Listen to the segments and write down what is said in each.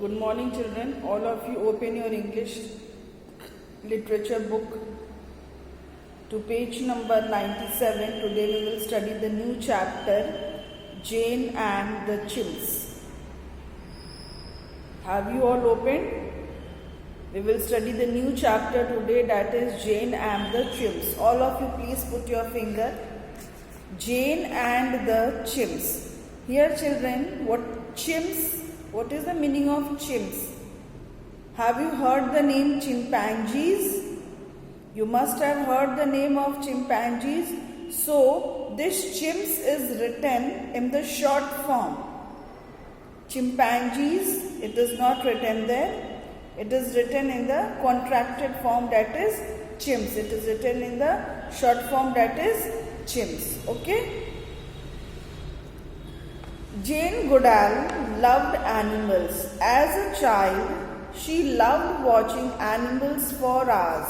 Good morning, children. All of you open your English literature book to page number 97. Today we will study the new chapter, Jane and the Chimps. Have you all opened? We will study the new chapter today, that is Jane and the Chimps. All of you please put your finger. Jane and the Chimps. Here children, what is the meaning of chimps? Have you heard the name chimpanzees? You must have heard the name of chimpanzees. So, this chimps is written in the short form. Chimpanzees, it is not written there. It is written in the contracted form, that is chimps. It is written in the short form, that is chimps. Okay? Jane Goodall loved animals. As a child, she loved watching animals for hours.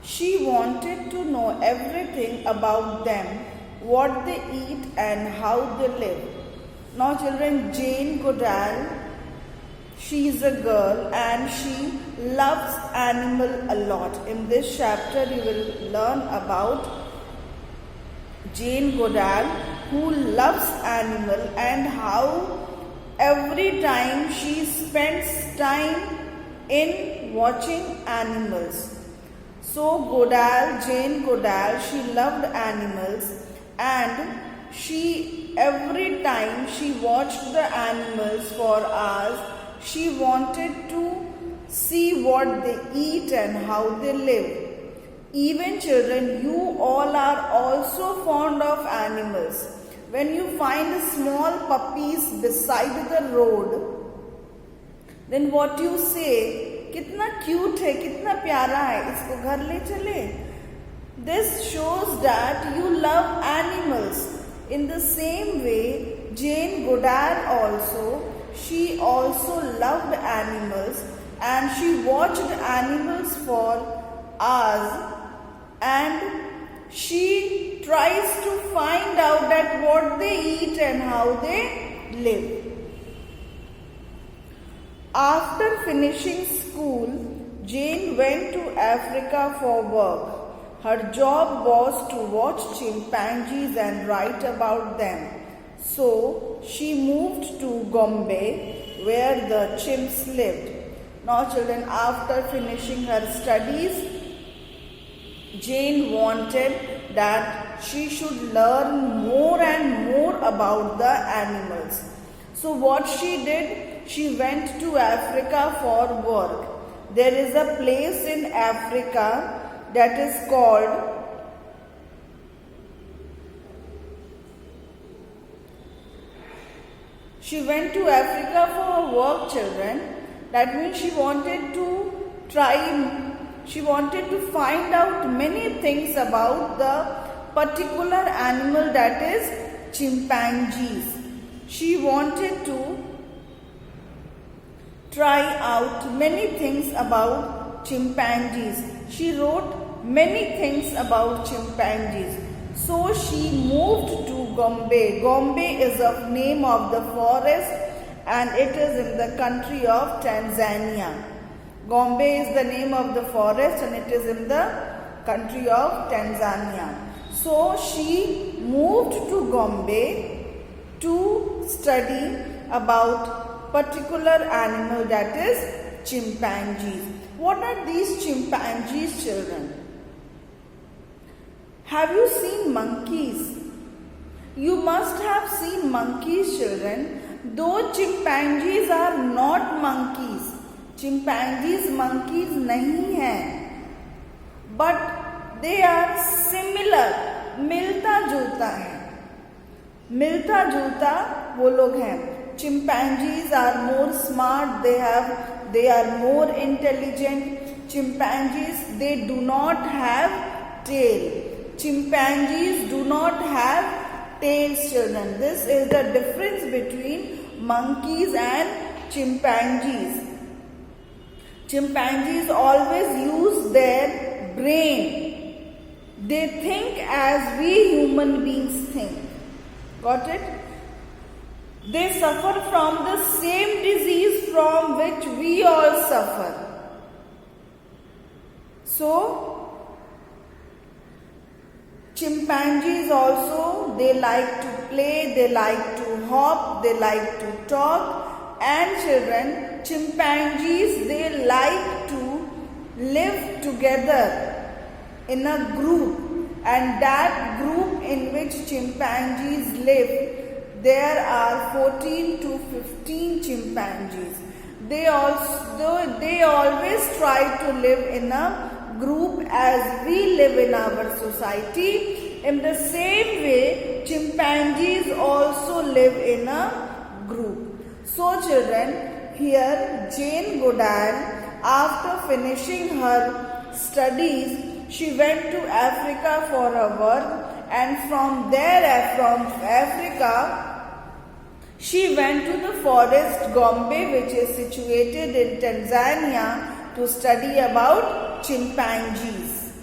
She wanted to know everything about them, what they eat and how they live. Now children, Jane Goodall, she is a girl and she loves animal a lot. In this chapter, you will learn about Jane Goodall, who loves animal and how every time she spends time in watching animals. So Jane Goodall, she loved animals and every time she watched the animals for hours, she wanted to see what they eat and how they live. Even children, you all are also fond of animals. When you find small puppies beside the road, then what you say, कितना cute है, कितना प्यारा है, इसको घर ले चले. This shows that you love animals. In the same way, Jane Goodall also, she also loved animals and she watched animals for hours. And she tries to find out that what they eat and how they live. After finishing school, Jane went to Africa for work. Her job was to watch chimpanzees and write about them. So she moved to Gombe, where the chimps lived. Now children, after finishing her studies, Jane wanted that she should learn more and more about the animals. So what she did, she went to Africa for work. There is a place in Africa that is called She went to Africa for work, children. That means she wanted to find out many things about the particular animal, that is chimpanzees. She wanted to try out many things about chimpanzees. She wrote many things about chimpanzees. So she moved to Gombe. Gombe is the name of the forest and it is in the country of Tanzania. Gombe is the name of the forest and it is in the country of Tanzania. So she moved to Gombe to study about particular animal, that is chimpanzees. What are these chimpanzees, children? Have you seen monkeys? You must have seen monkeys, children. Though chimpanzees are not monkeys. Chimpanzees monkeys नहीं हैं, but they are similar, मिलता जुलता है, मिलता जुलता वो लोग हैं. Chimpanzees are more smart, they are more intelligent. Chimpanzees, they do not have tail. Chimpanzees do not have tails, children. This is the difference between monkeys and chimpanzees. Chimpanzees always use their brain. They think as we human beings think. Got it? They suffer from the same disease from which we all suffer. So, chimpanzees also, they like to play, they like to hop, they like to talk. And children, chimpanzees, they like to live together in a group. And that group in which chimpanzees live, there are 14 to 15 chimpanzees. They always try to live in a group as we live in our society. In the same way, chimpanzees also live in a group. So children, here Jane Goodall, after finishing her studies, she went to Africa for her work, and from Africa, she went to the forest Gombe, which is situated in Tanzania, to study about chimpanzees.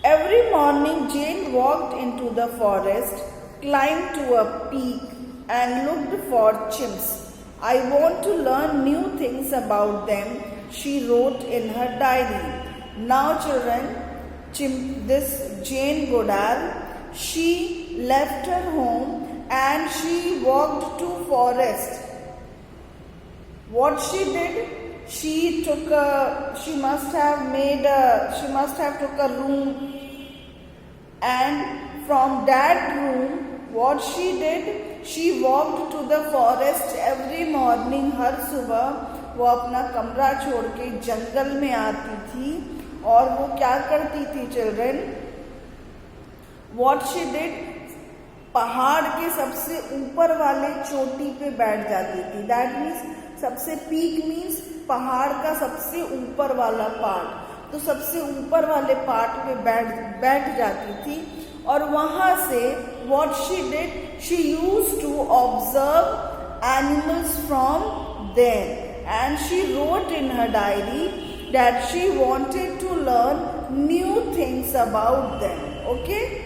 Every morning, Jane walked into the forest, climbed to a peak, and looked for chimps. I want to learn new things about them, she wrote in her diary. Now children, this Jane Goodall, she left her home and she walked to forest. What she did? She must have took a room, and from that room, what she did? She walked to the forest every morning. हर सुबह वो अपना कमरा छोड़ के जंगल में आती थी, और वो क्या करती थी चिल्ड्रन? What she did? पहाड़ के सबसे ऊपर वाले चोटी पे बैठ जाती थी. That means सबसे पीक मीन्स पहाड़ का सबसे ऊपर वाला पार्ट. तो सबसे ऊपर वाले पार्ट पे बैठ जाती थी, और वहां से what she did, she used to observe animals from there, and she wrote in her diary that she wanted to learn new things about them. Okay?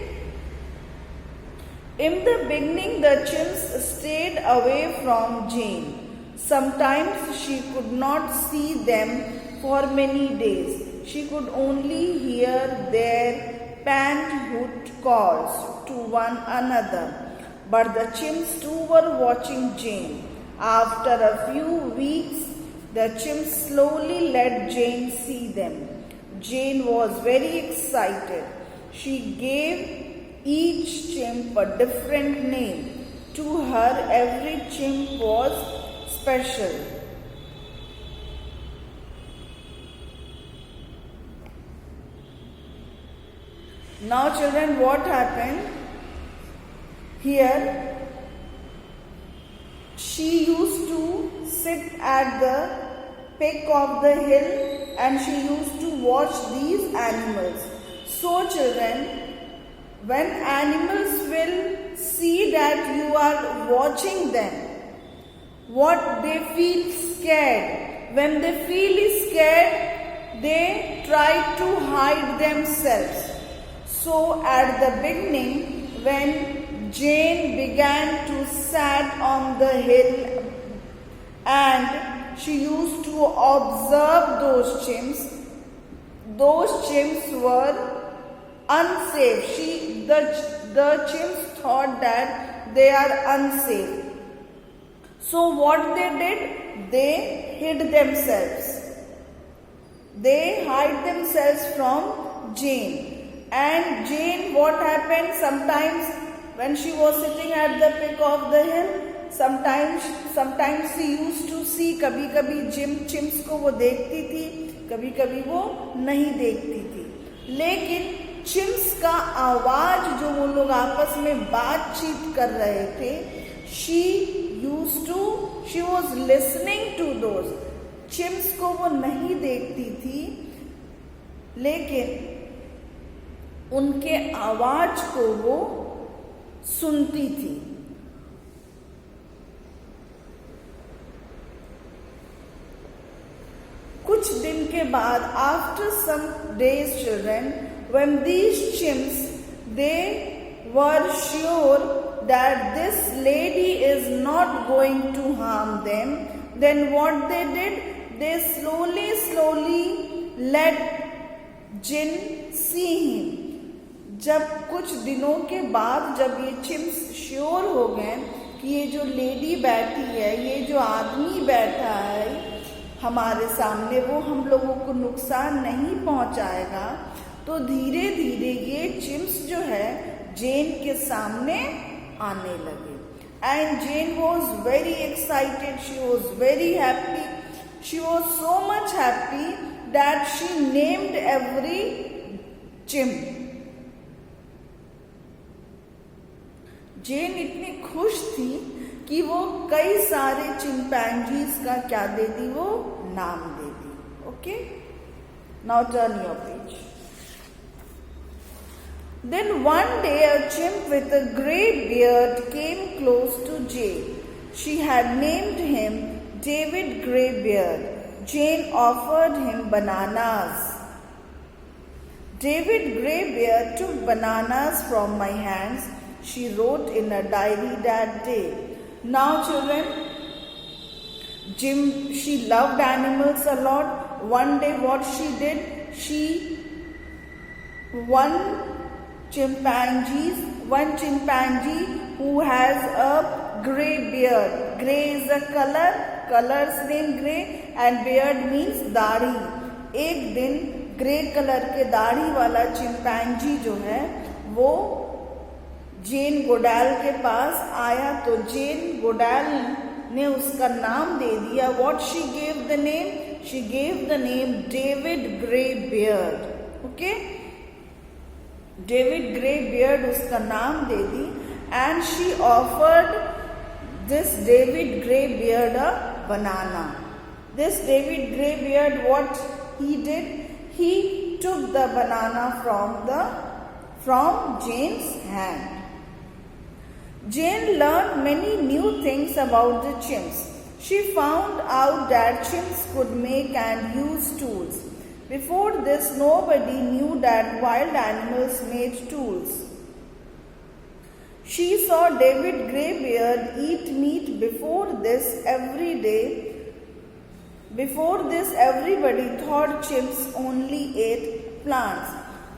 In the beginning, the chimps stayed away from Jane. Sometimes she could not see them for many days. She could only hear their pant-hoot calls to one another. But the chimps too were watching Jane. After a few weeks, the chimps slowly let Jane see them. Jane was very excited. She gave each chimp a different name. To her, every chimp was special. Now children, what happened? Here, she used to sit at the peak of the hill and she used to watch these animals. So children, when animals will see that you are watching them, what they feel scared. When they feel scared, they try to hide themselves. So at the beginning, when Jane began to sit on the hill and she used to observe those chimps were unsafe. The chimps thought that they are unsafe. So what they did? They hid themselves. They hide themselves from Jane. And Jane, what happened? Sometimes when she was sitting at the peak of the hill, sometimes she used to see, कभी कभी chimps को वो देखती थी, कभी कभी वो नहीं देखती थी. लेकिन चिम्स का आवाज जो वो लोग आपस में बातचीत कर रहे थे, she was listening to those. Chimps को वो नहीं देखती थी, लेकिन उनके आवाज को वो सुनती थी. कुछ दिन के बाद, after some days children, when these chimps, they were sure that this lady is not going to harm them, then what they did? They slowly let Jin see him. जब कुछ दिनों के बाद जब ये चिम्स श्योर हो गए कि ये जो लेडी बैठी है, ये जो आदमी बैठा है हमारे सामने, वो हम लोगों को नुकसान नहीं पहुंचाएगा, तो धीरे धीरे ये चिम्स जो है जेन के सामने आने लगे. And Jane was very excited, she was very happy, she was so much happy that she named every chimp. Jane इतनी खुश थी कि वो कई सारे चिंपैंजीज का क्या दे दी, वो नाम दे दी. Okay, now turn your page. Then one day a chimp with a grey beard came close to Jane. She had named him David Greybeard. Jane offered him bananas. David Greybeard took bananas from my hands, she wrote in a diary that day. Now children, she loved animals a lot. One day what she did, one chimpanzee who has a grey beard. Grey is a color, color's name grey, and beard means दाढ़ी. एक दिन grey colour के दाढ़ी वाला chimpanzee जो है वो जेन गोडाल के पास आया, तो जेन गोडाल ने उसका नाम दे दिया. What she gave the name? She gave the name David Greybeard. Okay, David Greybeard उसका नाम दे दी. And she offered this David Greybeard a banana. This David Greybeard, what he did? He took the banana from Jane's hand. Jane learned many new things about the chimps. She found out that chimps could make and use tools. Before this, nobody knew that wild animals made tools. She saw David Greybeard eat meat. Before this, everybody thought chimps only ate plants.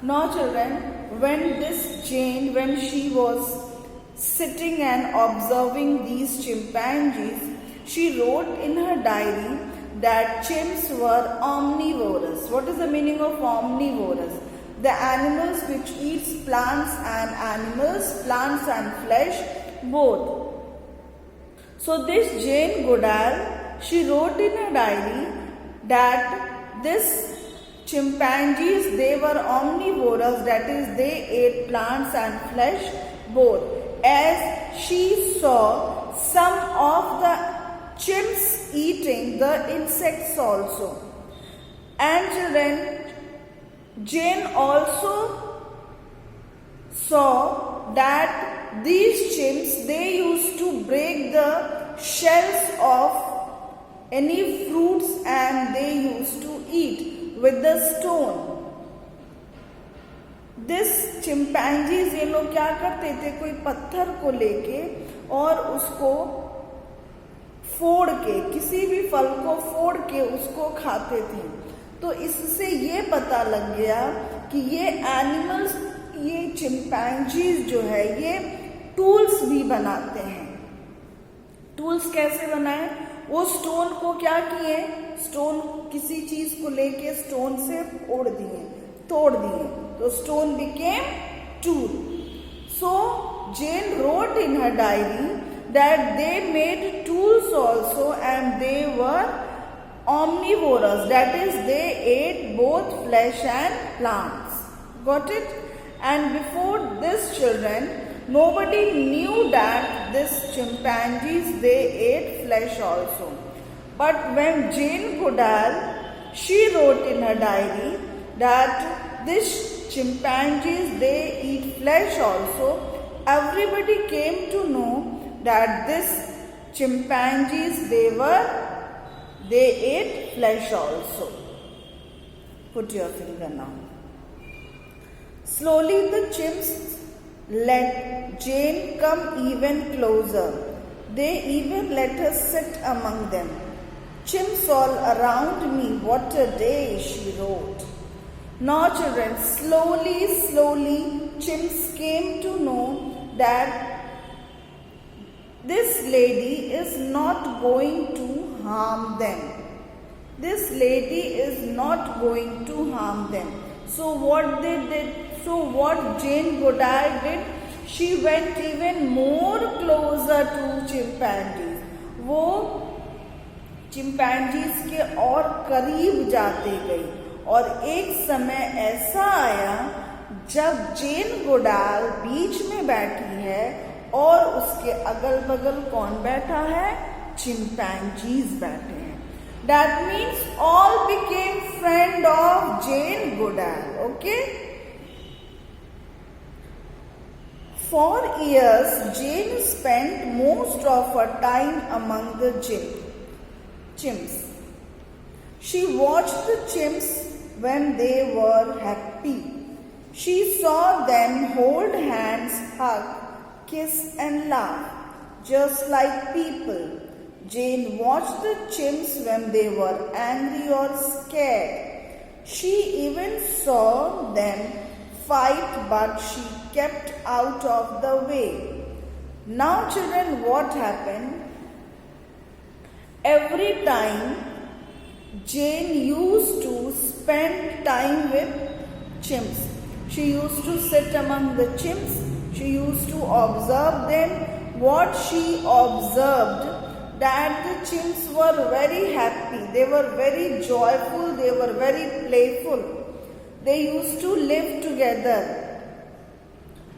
Now children, when she was sitting and observing these chimpanzees, she wrote in her diary that chimps were omnivorous. What is the meaning of omnivorous? The animals which eats plants and flesh, both. So this Jane Goodall, she wrote in her diary that this chimpanzees, they were omnivorous, that is they ate plants and flesh both, as she saw some of the chimps eating the insects also. And children, Jane also saw that these chimps, they used to break the shells of any fruits and they used to eat with the stone. This chimpanzees, ये लोग क्या करते थे, कोई पत्थर को लेके और उसको फोड़ के, किसी भी फल को फोड़ के उसको खाते थे. तो इससे ये पता लग गया कि ये एनिमल्स, ये चिंपैंजीज जो है ये टूल्स भी बनाते हैं. टूल्स कैसे बनाए? वो स्टोन को क्या किए, स्टोन किसी चीज को लेके स्टोन से तोड़ दिए, तो stone became tool. So Jane wrote in her diary that they made tools also and they were omnivorous, that is they ate both flesh and plants. Got it? And before this children, nobody knew that this chimpanzees, they ate flesh also. But when Jane Goodall, she wrote in her diary that this chimpanzees, they eat flesh also, everybody came to know that this chimpanzees, they ate flesh also. Put your finger now. Slowly the chimps let Jane come even closer. They even let her sit among them. Chimps all around me, what a day, she wrote. Now children, slowly, chimps came to know that this lady is not going to harm them. This lady is not going to harm them. So what Jane Goodall did, she went even more closer to chimpanzees. वो chimpanzees के और करीब जाते गई और एक समय ऐसा आया जब जेन गोडाल बीच में बैठी है और उसके अगल बगल कौन बैठा है? चिंपैंजीज बैठे हैं. That means all became friend of Jane Goodall. Okay? For years, Jane spent most of her time among the chimps. She watched the chimps when they were happy. She saw them hold hands, hug, kiss and laugh, just like people. Jane watched the chimps when they were angry or scared. She even saw them fight, but she kept out of the way. Now children, what happened? Every time Jane used to spend time with chimps. She used to sit among the chimps. She used to observe them. What she observed, that the chimps were very happy. They were very joyful. They were very playful. They used to live together.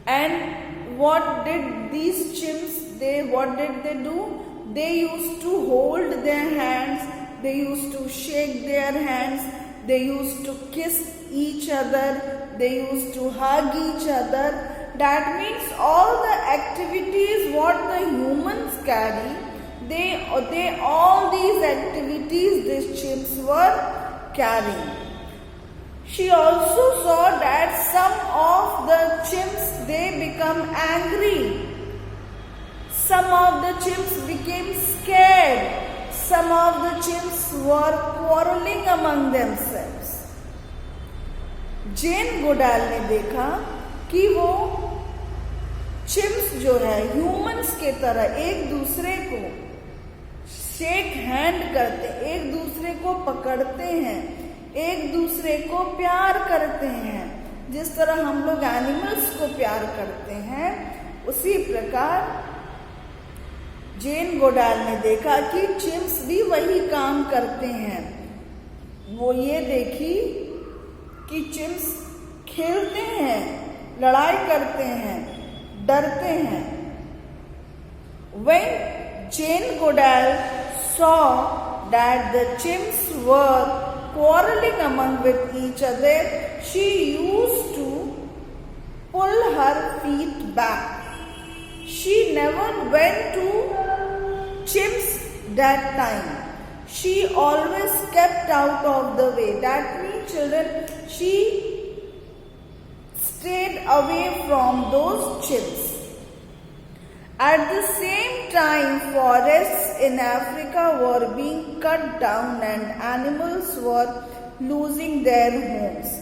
And what did these chimps, what did they do? They used to hold their hands, they used to shake their hands, they used to kiss each other, they used to hug each other. That means all the activities what the humans carry, all these activities these chimps were carrying. She also saw that some of the chimps, they become angry. Some of the chimps became scared. Some of the chimps were quarreling among themselves. जेन गोडाल ने देखा कि वो chimps जो है humans के तरह एक दूसरे को शेक हैंड करते, एक दूसरे को पकड़ते हैं, एक दूसरे को प्यार करते हैं. जिस तरह हम लोग एनिमल्स को प्यार करते हैं, उसी प्रकार जेन गोडाल ने देखा कि चिम्स भी वही काम करते हैं. वो ये देखी कि चिम्स खेलते हैं, लड़ाई करते हैं, डरते हैं. When Jane Goodall saw that the chimps were quarreling among with each other, she used to pull her feet back. She never went to chimps that time. She always kept out of the way. That means children, she stayed away from those chimps. At the same time, forests in Africa were being cut down and animals were losing their homes.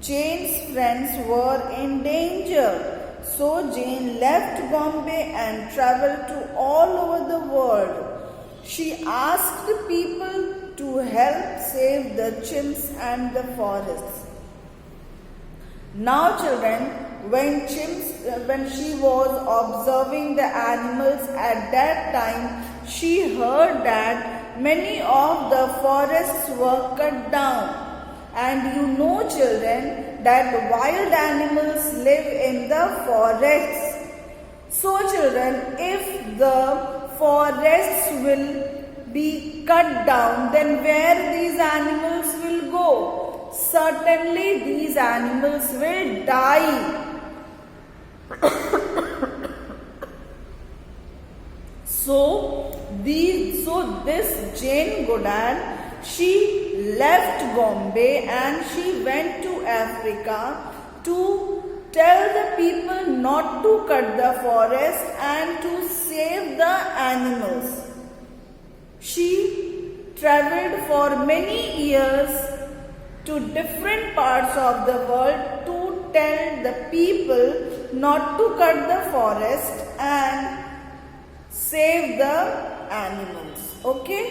Jane's friends were in danger. So Jane left Bombay and traveled to all over the world. She asked people to help save the chimps and the forests. Now children, when she was observing the animals at that time, she heard that many of the forests were cut down. And you know children that wild animals live in the forests. So children, if the forests will be cut down, then where these animals will go? Certainly these animals will die. So this Jane Goodall, she left Bombay and she went to Africa to tell the people not to cut the forest and to save the animals. She traveled for many years to different parts of the world to tell the people not to cut the forest and save the animals. Okay?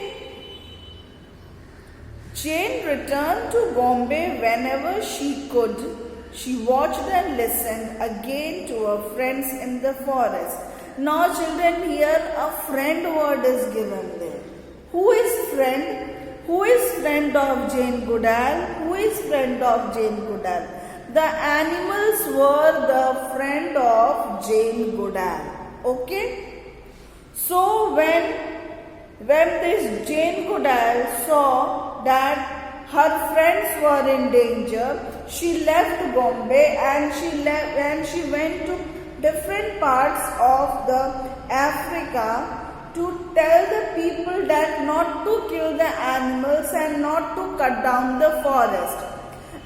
Jane returned to Bombay whenever she could. She watched and listened again to her friends in the forest. Now children, here a friend word is given there. Who is friend? Who is friend of Jane Goodall? Who is friend of Jane Goodall? The animals were the friend of Jane Goodall. Okay? So when this Jane Goodall saw that her friends were in danger, she left Bombay and she went to different parts of the Africa to tell the people that not to kill the animals and not to cut down the forest.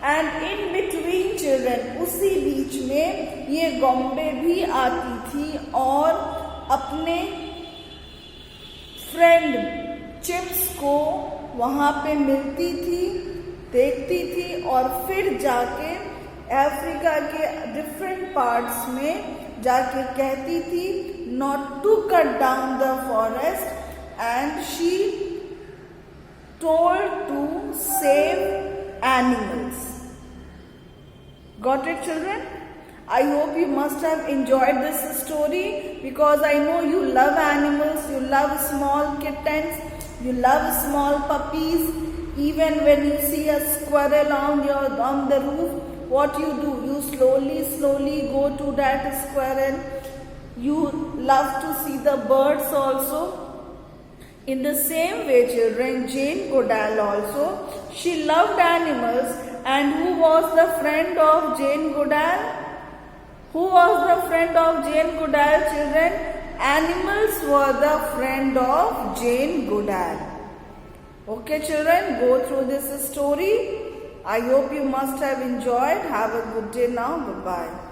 And in between children, उसी बीच में ये बॉम्बे भी आती थी और अपने friend chips को वहाँ पे मिलती थी, देखती थी और फिर जाके अफ्रीका के डिफरेंट पार्ट्स में जाके कहती थी not to cut down the forest and she told to save animals. Got it children? I hope you must have enjoyed this story because I know you love animals, you love small kittens, you love small puppies. Even when you see a squirrel on the roof, what you do? You slowly go to that squirrel. You love to see the birds also. In the same way, children, Jane Goodall also, she loved animals. And who was the friend of Jane Goodall? Who was the friend of Jane Goodall, children? Animals were the friend of Jane Goodall. Okay, children, go through this story. I hope you must have enjoyed. Have a good day now. Goodbye.